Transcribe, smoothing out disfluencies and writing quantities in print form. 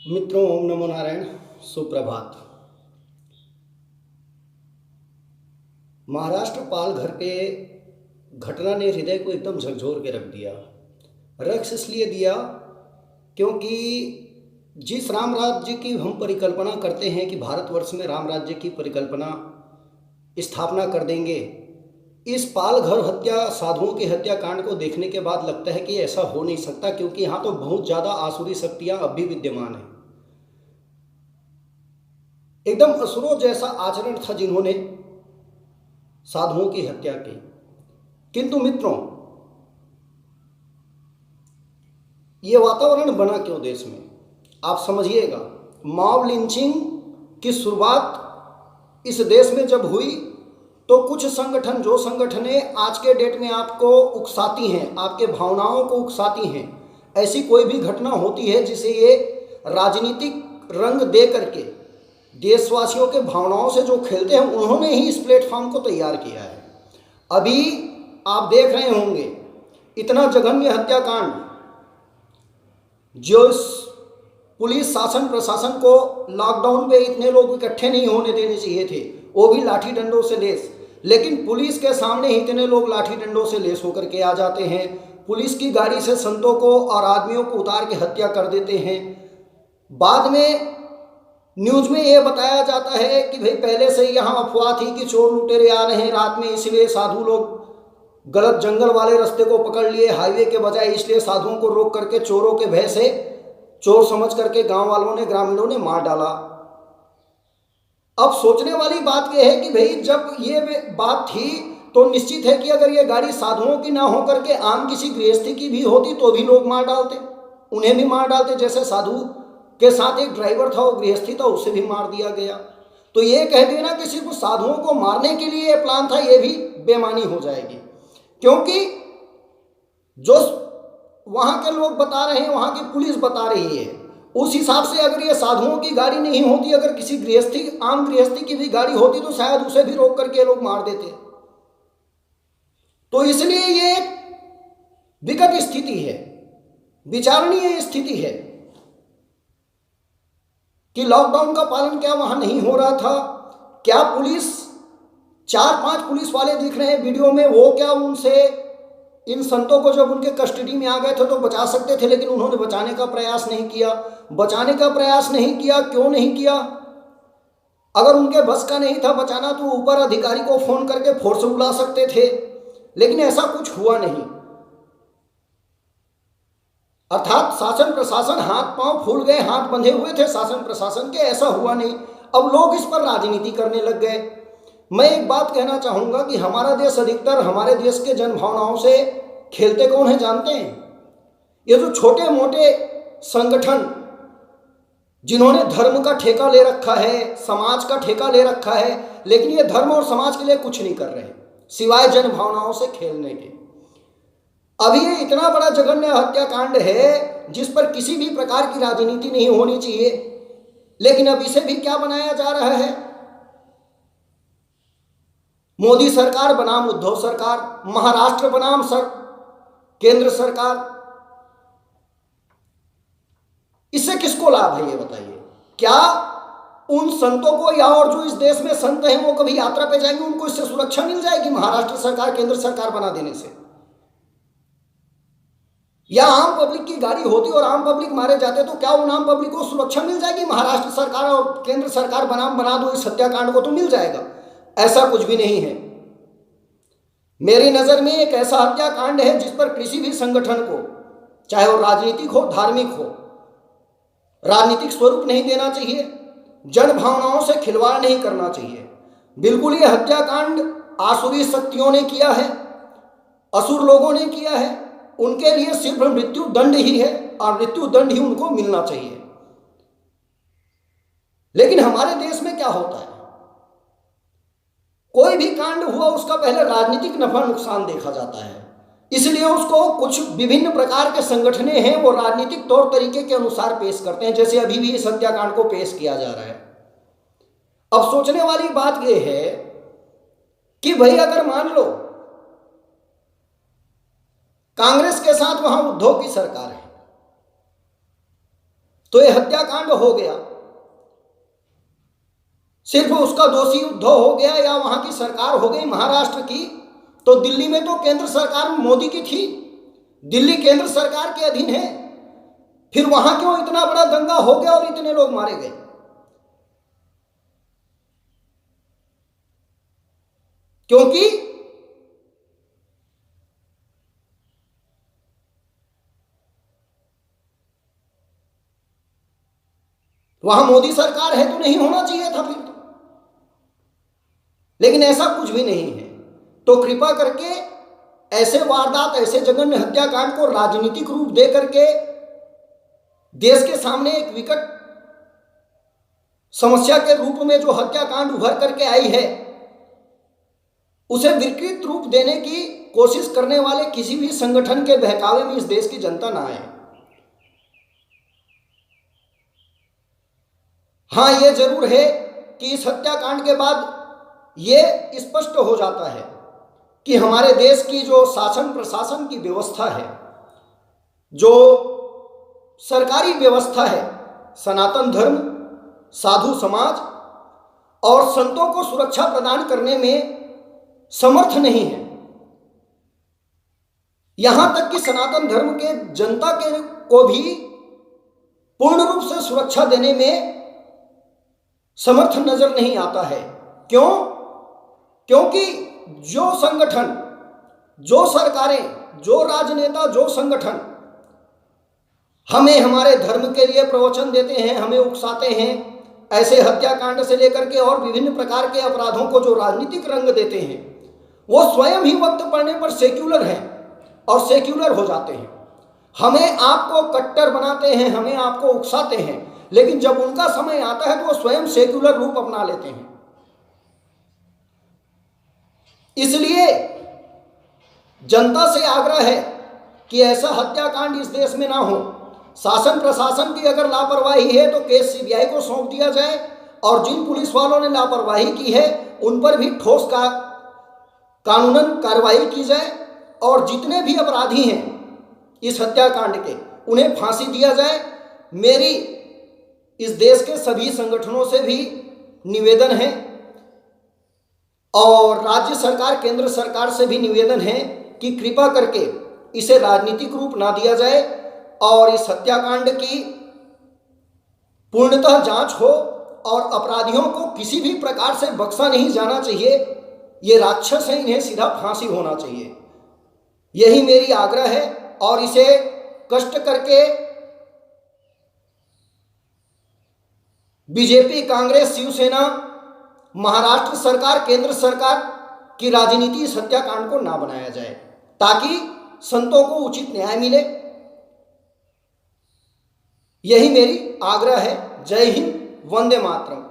मित्रों, ओम नमो नारायण। सुप्रभात। महाराष्ट्र पालघर के घटना ने हृदय को एकदम झकझोर के रख दिया। रक्स इसलिए दिया क्योंकि जिस राम राज्य की हम परिकल्पना करते हैं कि भारतवर्ष में राम राज्य की परिकल्पना स्थापना कर देंगे, इस पालघर हत्या साधुओं की हत्याकांड को देखने के बाद लगता है कि ऐसा हो नहीं सकता, क्योंकि यहाँ तो बहुत ज़्यादा आसुरी शक्तियाँ अब भी विद्यमान हैं। एकदम असुरों जैसा आचरण था जिन्होंने साधुओं की हत्या की। किंतु मित्रों, ये वातावरण बना क्यों देश में, आप समझिएगा। मॉब लिंचिंग की शुरुआत इस देश में जब हुई तो कुछ संगठन, जो संगठनें आज के डेट में आपको उकसाती हैं, आपके भावनाओं को उकसाती हैं, ऐसी कोई भी घटना होती है जिसे ये राजनीतिक रंग दे करके देशवासियों के भावनाओं से जो खेलते हैं, उन्होंने ही इस प्लेटफॉर्म को तैयार किया है। अभी आप देख रहे होंगे इतना जघन्य हत्याकांड जो पुलिस शासन प्रशासन को लॉकडाउन में इतने लोग इकट्ठे नहीं होने देने चाहिए थे, वो भी लाठी डंडों से लेस, लेकिन पुलिस के सामने ही इतने लोग लाठी डंडों से लेस होकर के आ जाते हैं। पुलिस की गाड़ी से संतों को और आदमियों को उतार के हत्या कर देते हैं। बाद में न्यूज़ में ये बताया जाता है कि भाई पहले से ही यहाँ अफवाह थी कि चोर लुटेरे आ रहे हैं रात में, इसलिए साधु लोग गलत जंगल वाले रास्ते को पकड़ लिए हाईवे के बजाय, इसलिए साधुओं को रोक करके चोरों के भय से चोर समझ करके गांव वालों ने, ग्रामीणों ने मार डाला। अब सोचने वाली बात यह है कि भाई जब ये बात थी तो निश्चित है कि अगर ये गाड़ी साधुओं की ना हो करके आम किसी गृहस्थी की भी होती तो भी लोग मार डालते, उन्हें भी मार डालते। जैसे साधु के साथ एक ड्राइवर था, वो गृहस्थी था, उसे भी मार दिया गया। तो ये कह देना कि सिर्फ साधुओं को मारने के लिए प्लान था, ये भी बेमानी हो जाएगी, क्योंकि जो वहाँ के लोग बता रहे हैं, वहाँ की पुलिस बता रही है, उस हिसाब से अगर ये साधुओं की गाड़ी नहीं होती, अगर किसी गृहस्थी, आम गृहस्थी की भी गाड़ी होती तो शायद उसे भी रोक करके लोग मार देते। तो इसलिए ये विकट स्थिति है, विचारणीय स्थिति है कि लॉकडाउन का पालन क्या वहां नहीं हो रहा था? क्या पुलिस, 4-5 पुलिस वाले दिख रहे हैं वीडियो में, वो क्या उनसे, इन संतों को जब उनके कस्टडी में आ गए थे तो बचा सकते थे, लेकिन उन्होंने बचाने का प्रयास नहीं किया। बचाने का प्रयास नहीं किया, क्यों नहीं किया? अगर उनके बस का नहीं था बचाना तो ऊपर अधिकारी को फोन करके फोर्स बुला सकते थे, लेकिन ऐसा कुछ हुआ नहीं। अर्थात शासन प्रशासन हाथ पांव फूल गए, हाथ बंधे हुए थे शासन प्रशासन के, ऐसा हुआ नहीं। अब लोग इस पर राजनीति करने लग गए। मैं एक बात कहना चाहूँगा कि हमारा देश अधिकतर हमारे देश के जन भावनाओं से खेलते कौन है जानते हैं? ये जो छोटे मोटे संगठन जिन्होंने धर्म का ठेका ले रखा है, समाज का ठेका ले रखा है, लेकिन ये धर्म और समाज के लिए कुछ नहीं कर रहे सिवाय जन भावनाओं से खेलने के। अभी ये इतना बड़ा जघन्य हत्याकांड है जिस पर किसी भी प्रकार की राजनीति नहीं होनी चाहिए, लेकिन अब इसे भी क्या बनाया जा रहा है? मोदी सरकार बनाम उद्धव सरकार, महाराष्ट्र बनाम केंद्र सरकार। इससे किसको लाभ है ये बताइए? क्या उन संतों को, या और जो इस देश में संत हैं वो कभी यात्रा पे जाएंगे, उनको इससे सुरक्षा मिल जाएगी महाराष्ट्र सरकार केंद्र सरकार बना देने से? या आम पब्लिक की गाड़ी होती और आम पब्लिक मारे जाते तो क्या उन आम पब्लिक को सुरक्षा मिल जाएगी? महाराष्ट्र सरकार और केंद्र सरकार बना दो इस हत्याकांड को तो मिल जाएगा? ऐसा कुछ भी नहीं है। मेरी नजर में एक ऐसा हत्याकांड है जिस पर किसी भी संगठन को, चाहे वो राजनीतिक हो, धार्मिक हो, राजनीतिक स्वरूप नहीं देना चाहिए, जन भावनाओं से खिलवाड़ नहीं करना चाहिए। बिल्कुल ये हत्याकांड आसुरी शक्तियों ने किया है, असुर लोगों ने किया है, उनके लिए सिर्फ मृत्यु दंड ही है और मृत्यु दंड ही उनको मिलना चाहिए। लेकिन हमारे देश में क्या होता है, कोई भी कांड हुआ उसका पहले राजनीतिक नफा नुकसान देखा जाता है, इसलिए उसको कुछ विभिन्न प्रकार के संगठनें हैं वो राजनीतिक तौर तरीके के अनुसार पेश करते हैं, जैसे अभी भी इस हत्याकांड को पेश किया जा रहा है। अब सोचने वाली बात यह है कि भाई अगर मान लो कांग्रेस के साथ वहां उद्धव की सरकार है, तो ये हत्याकांड हो गया, सिर्फ उसका दोषी उद्धव हो गया या वहां की सरकार हो गई महाराष्ट्र की, तो दिल्ली में तो केंद्र सरकार मोदी की थी, दिल्ली केंद्र सरकार के अधीन है, फिर वहां क्यों इतना बड़ा दंगा हो गया और इतने लोग मारे गए? क्योंकि वहां मोदी सरकार है तो नहीं होना चाहिए था फिर तो, लेकिन ऐसा कुछ भी नहीं है। तो कृपा करके ऐसे वारदात, ऐसे जघन्य हत्याकांड को राजनीतिक रूप दे करके देश के सामने एक विकट समस्या के रूप में जो हत्याकांड उभर करके आई है, उसे विकृत रूप देने की कोशिश करने वाले किसी भी संगठन के बहकावे में इस देश की जनता ना आए। हाँ, यह जरूर है कि इस हत्याकांड के बाद यह स्पष्ट हो जाता है कि हमारे देश की जो शासन प्रशासन की व्यवस्था है, जो सरकारी व्यवस्था है, सनातन धर्म, साधु समाज और संतों को सुरक्षा प्रदान करने में समर्थ नहीं है। यहां तक कि सनातन धर्म के जनता के को भी पूर्ण रूप से सुरक्षा देने में समर्थ नजर नहीं आता है। क्यों? क्योंकि जो संगठन, जो सरकारें, जो राजनेता, जो संगठन हमें हमारे धर्म के लिए प्रवचन देते हैं, हमें उकसाते हैं, ऐसे हत्याकांड से लेकर के और विभिन्न प्रकार के अपराधों को जो राजनीतिक रंग देते हैं, वो स्वयं ही वक्त पड़ने पर सेक्युलर हैं और सेक्युलर हो जाते हैं। हमें आपको कट्टर बनाते हैं, हमें आपको उकसाते हैं, लेकिन जब उनका समय आता है तो वो स्वयं सेक्युलर रूप अपना लेते हैं। इसलिए जनता से आग्रह है कि ऐसा हत्याकांड इस देश में ना हो। शासन प्रशासन की अगर लापरवाही है तो केस सीबीआई को सौंप दिया जाए और जिन पुलिस वालों ने लापरवाही की है उन पर भी ठोस का कानूनन कार्रवाई की जाए और जितने भी अपराधी हैं इस हत्याकांड के उन्हें फांसी दिया जाए। मेरी इस देश के सभी संगठनों से भी निवेदन है और राज्य सरकार, केंद्र सरकार से भी निवेदन है कि कृपा करके इसे राजनीतिक रूप ना दिया जाए और इस हत्याकांड की पूर्णतः जांच हो और अपराधियों को किसी भी प्रकार से बख्शा नहीं जाना चाहिए। ये राक्षस हैं, इन्हें सीधा फांसी होना चाहिए। यही मेरी आग्रह है और इसे कष्ट करके बीजेपी, कांग्रेस, शिवसेना, महाराष्ट्र सरकार, केंद्र सरकार की राजनीति इस हत्याकांड को ना बनाया जाए ताकि संतों को उचित न्याय मिले। यही मेरी आग्रह है। जय हिंद, वंदे मातरम।